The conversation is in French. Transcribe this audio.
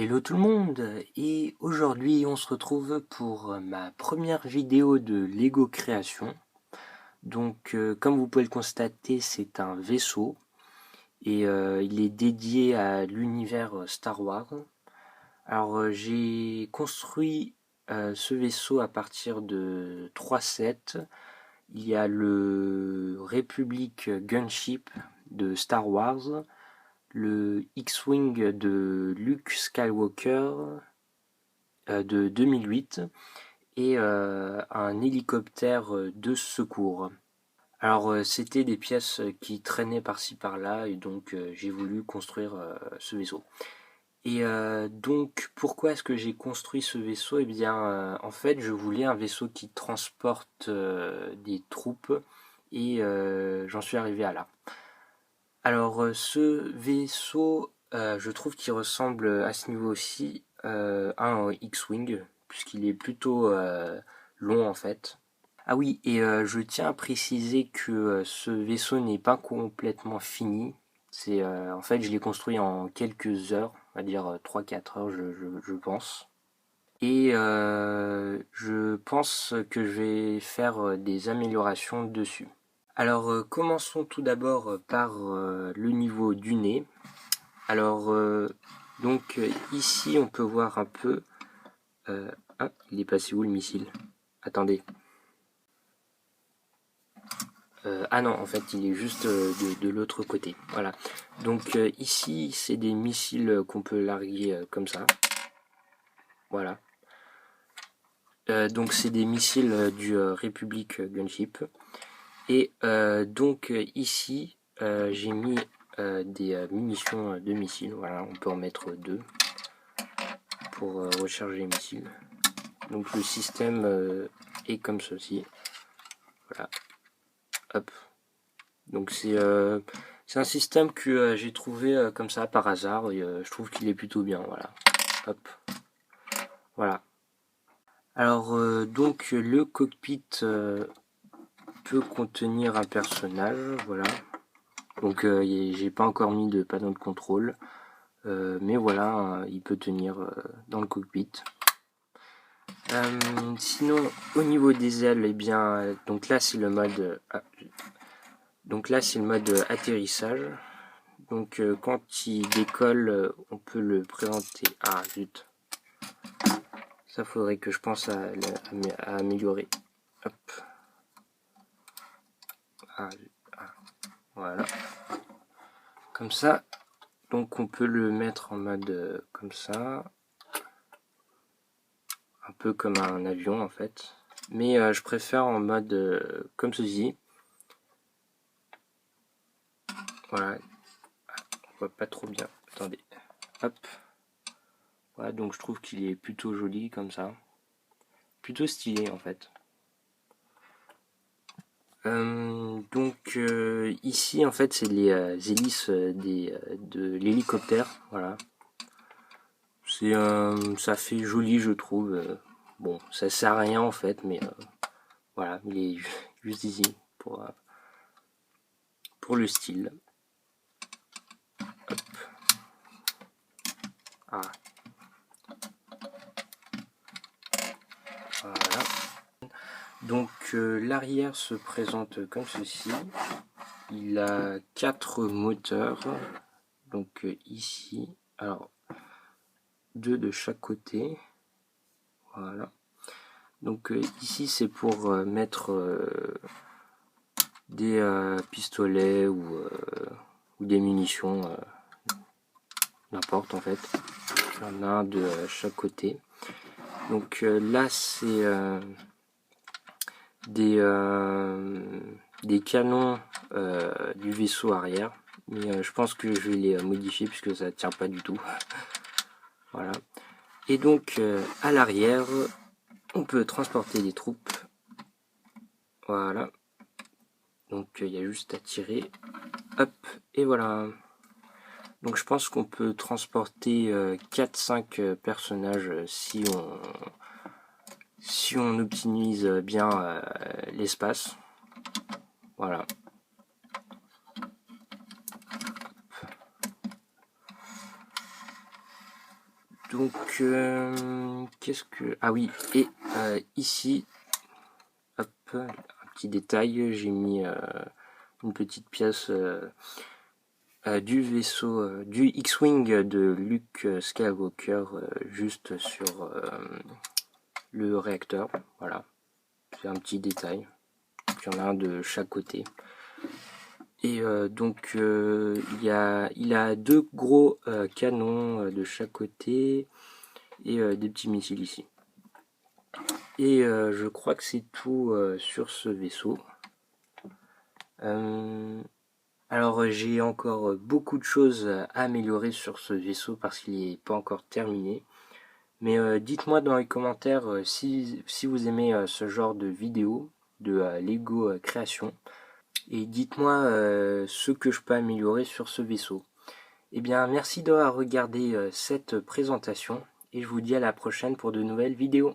Hello tout le monde, et aujourd'hui on se retrouve pour ma première vidéo de Lego création. Donc comme vous pouvez le constater, c'est un vaisseau et il est dédié à l'univers Star Wars. Alors j'ai construit ce vaisseau à partir de 3 sets. Il y a le Republic Gunship de Star Wars, le X-Wing de Luke Skywalker de 2008 et un hélicoptère de secours. Alors c'était des pièces qui traînaient par-ci par-là et donc j'ai voulu construire ce vaisseau. Et donc pourquoi est-ce que j'ai construit ce vaisseau? Eh bien en fait je voulais un vaisseau qui transporte des troupes et j'en suis arrivé à là. Alors ce vaisseau, je trouve qu'il ressemble à ce niveau aussi à un X-Wing, puisqu'il est plutôt long en fait. Ah oui, et je tiens à préciser que ce vaisseau n'est pas complètement fini. En fait, je l'ai construit en quelques heures, on va dire 3-4 heures, je pense. Et je pense que je vais faire des améliorations dessus. Alors commençons tout d'abord par le niveau du nez. Alors donc ici on peut voir un peu... ah, il est passé où le missile? Attendez. Ah non, en fait il est juste de l'autre côté. Voilà. Donc ici c'est des missiles qu'on peut larguer comme ça. Voilà. Donc c'est des missiles du Republic Gunship. Et donc ici j'ai mis des munitions de missiles. Voilà, on peut en mettre deux pour recharger les missiles. Donc le système est comme ceci. Voilà. Hop. Donc c'est un système que j'ai trouvé comme ça par hasard et je trouve qu'il est plutôt bien. Voilà. Hop. Voilà. Alors donc le cockpit peut contenir un personnage. Voilà. Donc j'ai pas encore mis de panneau de contrôle. Mais voilà, il peut tenir dans le cockpit. Sinon, au niveau des ailes, eh bien, donc là c'est le mode, atterrissage. Donc quand il décolle, on peut le présenter. Ah zut, ça faudrait que je pense à améliorer. Hop. Ah, voilà. Comme ça. Donc on peut le mettre en mode comme ça. Un peu comme un avion en fait. Mais je préfère en mode comme ceci. Voilà. On voit pas trop bien. Attendez. Hop. Voilà, donc je trouve qu'il est plutôt joli comme ça. Plutôt stylé en fait. Donc ici en fait c'est les hélices de l'hélicoptère. Voilà. Ça fait joli je trouve. Bon, ça sert à rien en fait, mais voilà, il est juste ici pour le style. Hop. Ah. Voilà. Donc l'arrière se présente comme ceci. Il a 4 moteurs. Donc ici, alors 2 de chaque côté. Voilà. Donc ici c'est pour mettre des pistolets ou des munitions, n'importe en fait. Il y en a un de chaque côté. Donc là c'est des canons du vaisseau arrière, mais je pense que je vais les modifier puisque ça tient pas du tout. Voilà. Et donc à l'arrière on peut transporter des troupes. Voilà. Donc il y a juste à tirer. Hop, et voilà. Donc je pense qu'on peut transporter 4-5 personnages si on optimise bien l'espace. Voilà. Donc, qu'est-ce que... Ah oui, et ici, hop, un petit détail, j'ai mis une petite pièce du vaisseau, du X-Wing de Luke Skywalker, juste sur le réacteur. Voilà, c'est un petit détail. Il y en a un de chaque côté. Et donc il a deux gros canons de chaque côté et des petits missiles ici. Et je crois que c'est tout sur ce vaisseau. Alors j'ai encore beaucoup de choses à améliorer sur ce vaisseau parce qu'il n'est pas encore terminé. Mais dites-moi dans les commentaires si vous aimez ce genre de vidéo de Lego création. Et dites-moi ce que je peux améliorer sur ce vaisseau. Eh bien, merci d'avoir regardé cette présentation et je vous dis à la prochaine pour de nouvelles vidéos.